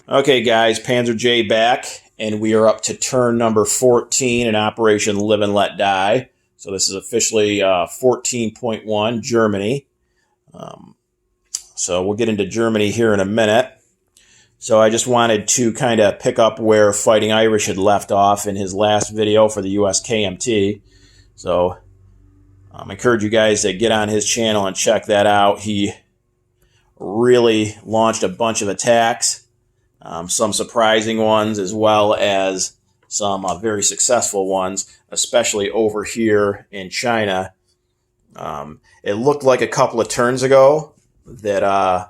Okay, guys, Panzer J back, and we are up to turn number 14 in Operation Live and Let Die. So this is officially 14.1, Germany. So we'll get into Germany here in a minute. So I just wanted to kind of pick up where Fighting Irish had left off in his last video for the US KMT. So I encourage you guys to get on his channel and check that out. He really launched a bunch of attacks. Some surprising ones as well as some very successful ones, especially over here in China. It looked like a couple of turns ago that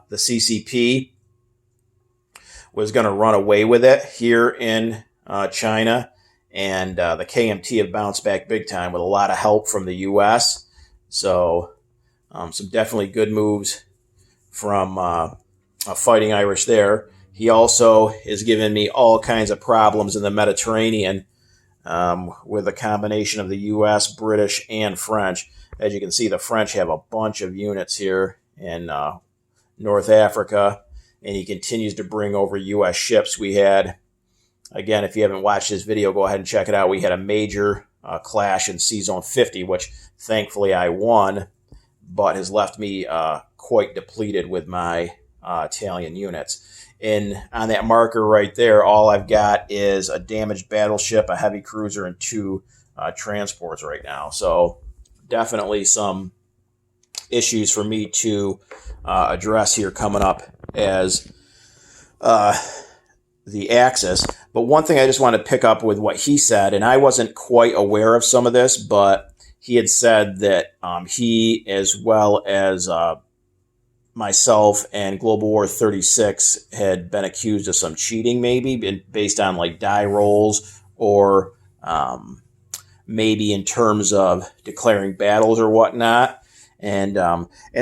the CCP was going to run away with it here in China, and the KMT have bounced back big time with a lot of help from the U.S. So some definitely good moves from Fighting Irish there. He also has given me all kinds of problems in the Mediterranean with a combination of the U.S., British, and French. As you can see, the French have a bunch of units here in North Africa, and he continues to bring over U.S. ships. We had, again, if you haven't watched this video, go ahead and check it out. We had a major clash in C-Zone 50, which thankfully I won, but has left me quite depleted with my Italian units. And on that marker right there, all I've got is a damaged battleship, a heavy cruiser, and two transports right now. So definitely some issues for me to address here coming up as the Axis. But one thing I just want to pick up with what he said, and I wasn't quite aware of some of this, but he had said that he, as well as myself and Global War 36, had been accused of some cheating, maybe based on like die rolls, or maybe in terms of declaring battles or whatnot. And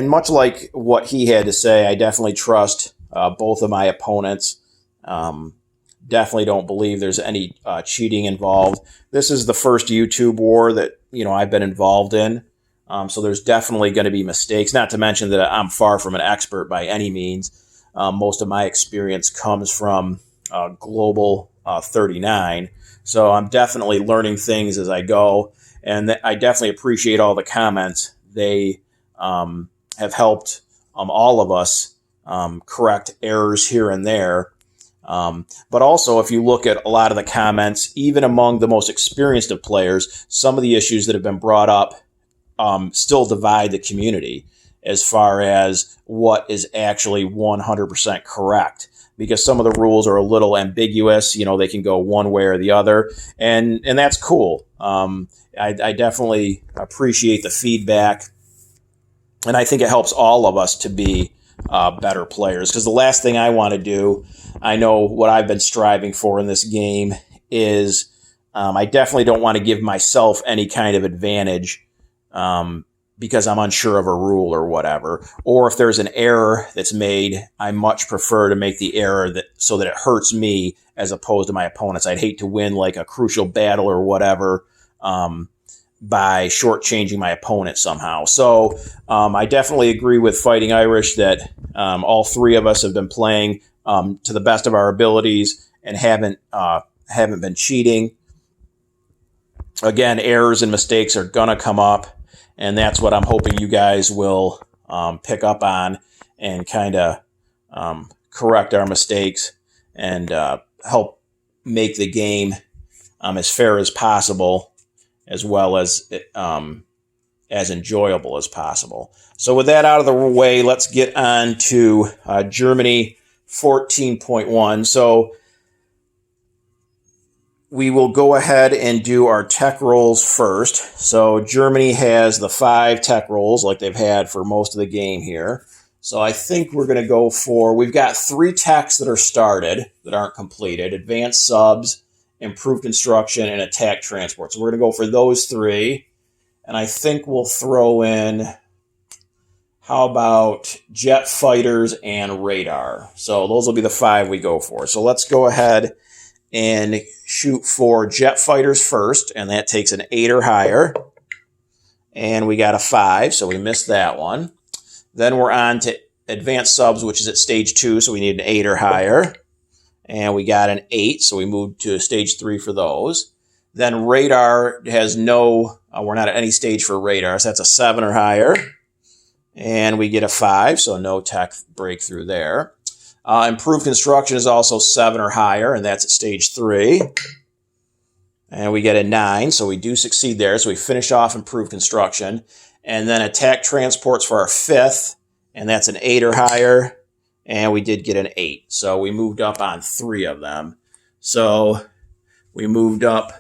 much like what he had to say, I definitely trust both of my opponents. Definitely don't believe there's any cheating involved. This is the first YouTube war that I've been involved in. So there's definitely going to be mistakes, not to mention that I'm far from an expert by any means. Most of my experience comes from Global 39. So I'm definitely learning things as I go. And I definitely appreciate all the comments. They have helped all of us correct errors here and there. But also, if you look at a lot of the comments, even among the most experienced of players, some of the issues that have been brought up still divide the community as far as what is actually 100% correct, because some of the rules are a little ambiguous. They can go one way or the other, and that's cool. I definitely appreciate the feedback, and I think it helps all of us to be better players, because the last thing I want to do, I know what I've been striving for in this game is I definitely don't want to give myself any kind of advantage because I'm unsure of a rule or whatever. Or if there's an error that's made, I much prefer to make the error so that it hurts me as opposed to my opponents. I'd hate to win like a crucial battle or whatever by shortchanging my opponent somehow. So I definitely agree with Fighting Irish that all three of us have been playing to the best of our abilities and haven't been cheating. Again, errors and mistakes are gonna come up, and that's what I'm hoping you guys will pick up on and kind of correct our mistakes and help make the game as fair as possible, as well as enjoyable as possible. So with that out of the way, let's get on to Germany 14.1. So we will go ahead and do our tech rolls first. So Germany has the 5 tech rolls like they've had for most of the game here. So I think we're going to go for, we've got 3 techs that are started that aren't completed: advanced subs, improved construction, and attack transport. So we're going to go for those 3. And I think we'll throw in, how about jet fighters and radar? So those will be the 5 we go for. So let's go ahead and shoot for jet fighters first, and that takes an 8 or higher. And we got a 5, so we missed that one. Then we're on to advanced subs, which is at stage 2, so we need an 8 or higher. and we got an 8, so we moved to stage 3 for those. Then radar has no, we're not at any stage for radar, so that's a 7 or higher. And we get a 5, so no tech breakthrough there. Improved construction is also 7 or higher, and that's at stage 3. And we get a 9, so we do succeed there. So we finish off improved construction. And then attack transports for our 5th, and that's an 8 or higher. And we did get an 8. So we moved up on 3 of them. So we moved up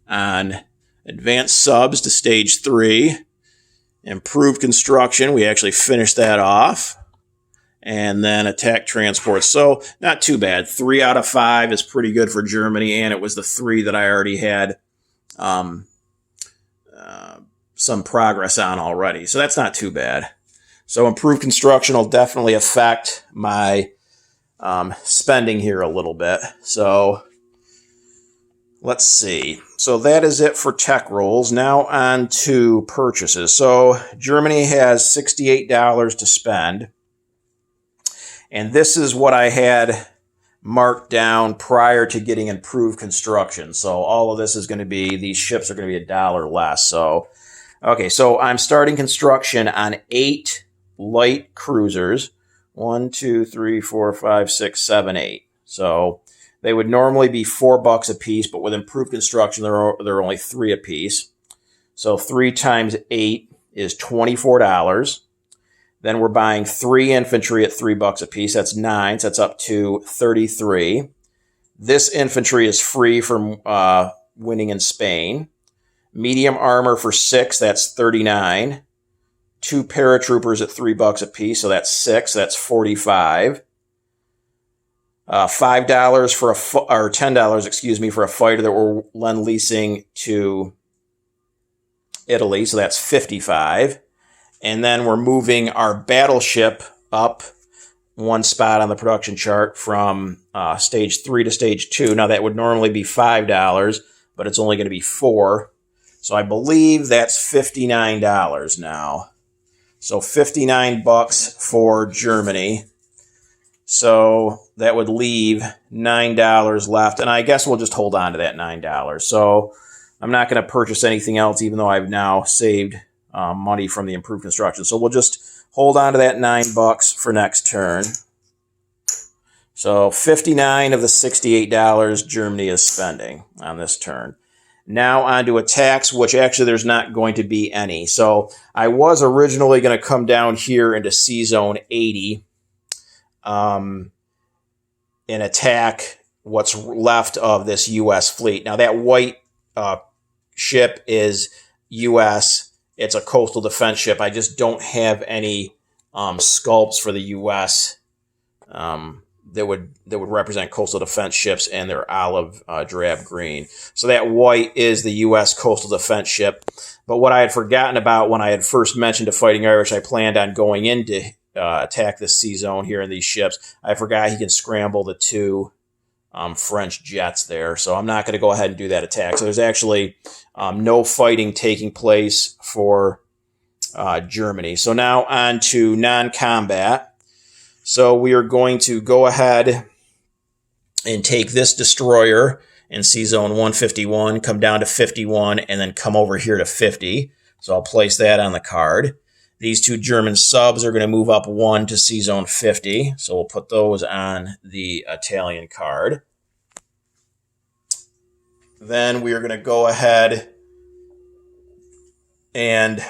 on advanced subs to stage 3. Improved construction, we actually finished that off. And then attack transports. So not too bad. 3 out of 5 is pretty good for Germany, and it was the 3 that I already had some progress on already. So that's not too bad. So improved construction will definitely affect my spending here a little bit. So let's see. So that is it for tech rolls. Now on to purchases. So Germany has $68 to spend. And this is what I had marked down prior to getting improved construction. So all of this is going to be, these ships are going to be $1 less. So, okay, so I'm starting construction on 8 light cruisers. 1, 2, 3, 4, 5, 6, 7, 8. So they would normally be $4 a piece, but with improved construction, they're only 3 a piece. So 3 times 8 is $24. Then we're buying 3 infantry at $3 a piece. That's 9. So that's up to 33. This infantry is free from winning in Spain. Medium armor for 6. That's 39. 2 paratroopers at $3 a piece. So that's 6. That's 45. $5 for or $10, excuse me, for a fighter that we're lend-leasing to Italy. So that's 55. And then we're moving our battleship up 1 spot on the production chart from stage 3 to stage 2. Now that would normally be $5, but it's only going to be 4. So I believe that's $59 now. So $59 for Germany. So that would leave $9 left. And I guess we'll just hold on to that $9. So I'm not going to purchase anything else, even though I've now saved money from the improved construction. So we'll just hold on to that $9 for next turn. So 59 of the $68 Germany is spending on this turn. Now on to attacks, which actually there's not going to be any. So I was originally going to come down here into C Zone 80 and attack what's left of this U.S. fleet. Now that white ship is U.S., it's a coastal defense ship. I just don't have any sculpts for the U.S. That would represent coastal defense ships, and they're olive drab green. So that white is the U.S. coastal defense ship. But what I had forgotten about when I had first mentioned to Fighting Irish, I planned on going in to attack this sea zone here in these ships. I forgot he can scramble the 2 French jets there. So I'm not going to go ahead and do that attack. So there's actually no fighting taking place for Germany. So now on to non-combat. So we are going to go ahead and take this destroyer in C Zone 151, come down to 51, and then come over here to 50. So I'll place that on the card. These 2 German subs are going to move up 1 to C Zone 50. So we'll put those on the Italian card. Then we are going to go ahead and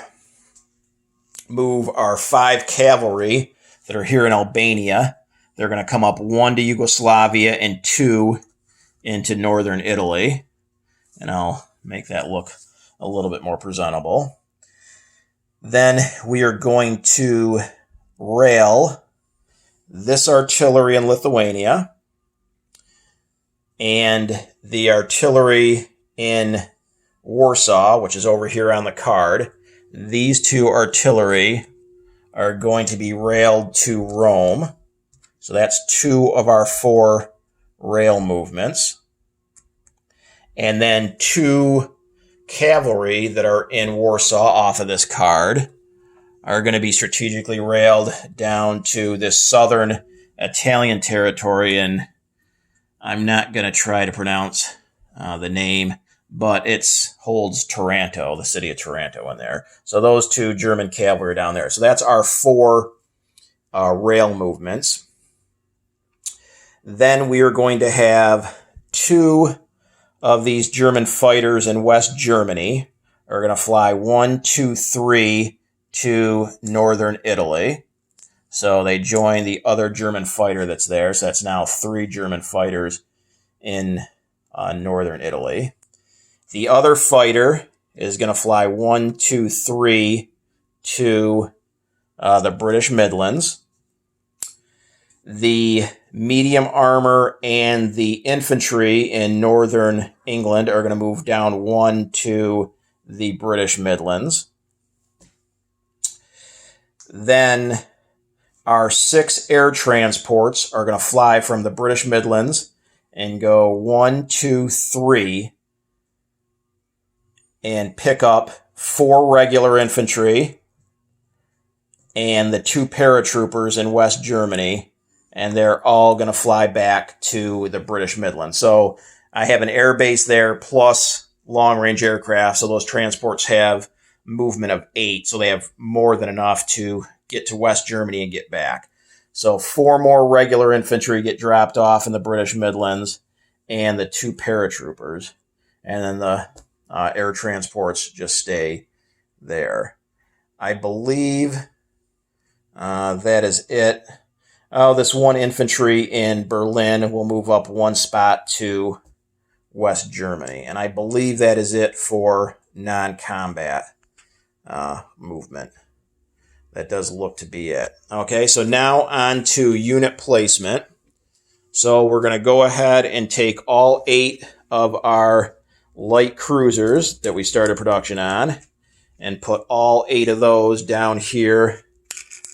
move our 5 cavalry that are here in Albania. They're going to come up 1 to Yugoslavia and 2 into northern Italy. And I'll make that look a little bit more presentable. Then we are going to rail this artillery in Lithuania and the artillery in Warsaw, which is over here on the card. These 2 artillery are going to be railed to Rome. So that's 2 of our 4 rail movements. And then 2 cavalry that are in Warsaw off of this card are going to be strategically railed down to this southern Italian territory in I'm not going to try to pronounce the name, but it holds Taranto, the city of Taranto in there. So those 2 German cavalry are down there. So that's our 4 rail movements. Then we are going to have 2 of these German fighters in West Germany are going to fly 1, 2, 3 to northern Italy. So they join the other German fighter that's there. So that's now 3 German fighters in northern Italy. The other fighter is going to fly 1, 2, 3 to the British Midlands. The medium armor and the infantry in northern England are going to move down 1 to the British Midlands. Then our 6 air transports are going to fly from the British Midlands and go 1, 2, 3 and pick up 4 regular infantry and the 2 paratroopers in West Germany, and they're all going to fly back to the British Midlands. So I have an air base there plus long-range aircraft, so those transports have movement of 8, so they have more than enough to get to West Germany and get back. So 4 more regular infantry get dropped off in the British Midlands and the 2 paratroopers, and then the air transports just stay there. I believe that is it. Oh, this 1 infantry in Berlin will move up 1 spot to West Germany. And I believe that is it for non-combat movement. That does look to be it. Okay, so now on to unit placement. So we're going to go ahead and take all 8 of our light cruisers that we started production on and put all 8 of those down here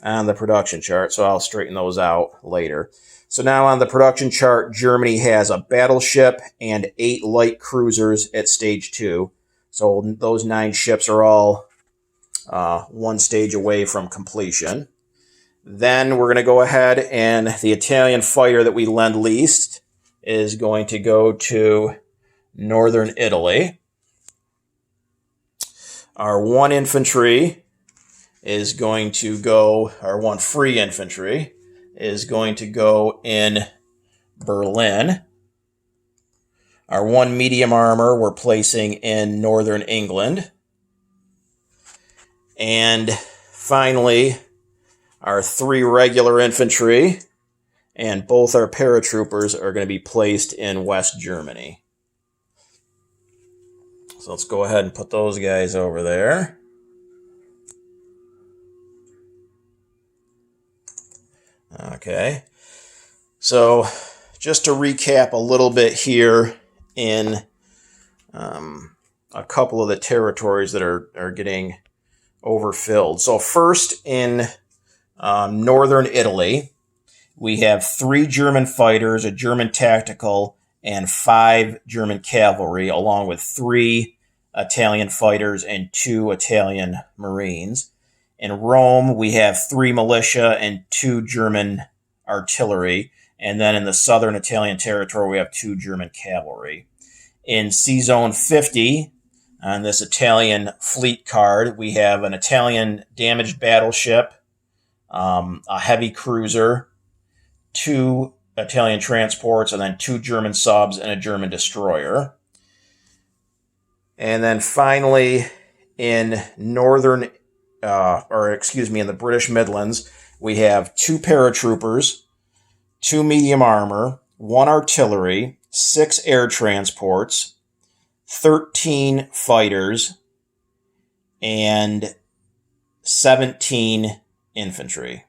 on the production chart. So I'll straighten those out later. So now on the production chart, Germany has a battleship and 8 light cruisers at stage 2. So those 9 ships are all 1 stage away from completion. Then we're going to go ahead and the Italian fighter that we lend-leased is going to go to northern Italy. Our 1 infantry is going to go, our 1 free infantry is going to go in Berlin. Our 1 medium armor we're placing in northern England. And finally, our 3 regular infantry and both our paratroopers are going to be placed in West Germany. So let's go ahead and put those guys over there. Okay, so just to recap a little bit here in a couple of the territories that are getting overfilled. So first in northern Italy, we have 3 German fighters, a German tactical, and 5 German cavalry, along with 3 Italian fighters and 2 Italian Marines. In Rome, we have 3 militia and 2 German artillery. And then in the southern Italian territory, we have 2 German cavalry. In C-Zone 50, on this Italian fleet card, we have an Italian damaged battleship, a heavy cruiser, 2 Italian transports, and then 2 German subs and a German destroyer. And then finally, in in the British Midlands, we have 2 paratroopers, 2 medium armor, 1 artillery, 6 air transports, 13 fighters, and 17 infantry.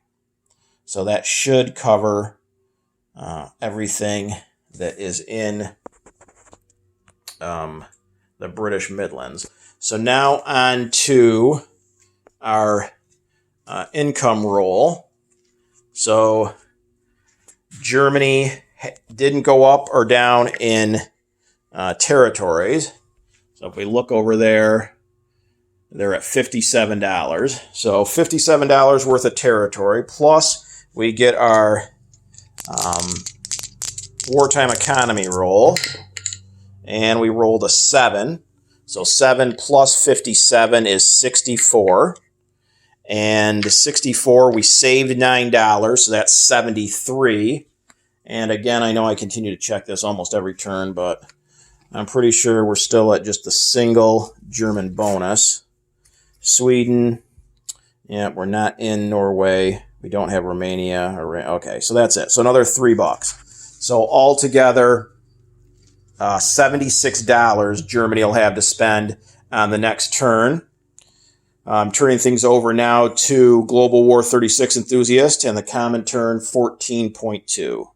So that should cover everything that is in the British Midlands. So now on to our income roll. So Germany didn't go up or down in territories. So if we look over there, they're at $57. So $57 worth of territory, plus we get our wartime economy roll. And we rolled a 7. So 7 plus 57 is 64. And 64, we saved $9, so that's 73. And again, I know I continue to check this almost every turn, but I'm pretty sure we're still at just the single German bonus. Sweden, yeah, we're not in Norway. We don't have Romania. Okay, so that's it. So another $3. So altogether, $76 Germany will have to spend on the next turn. I'm turning things over now to Global War 36 Enthusiast and the common turn 14.2.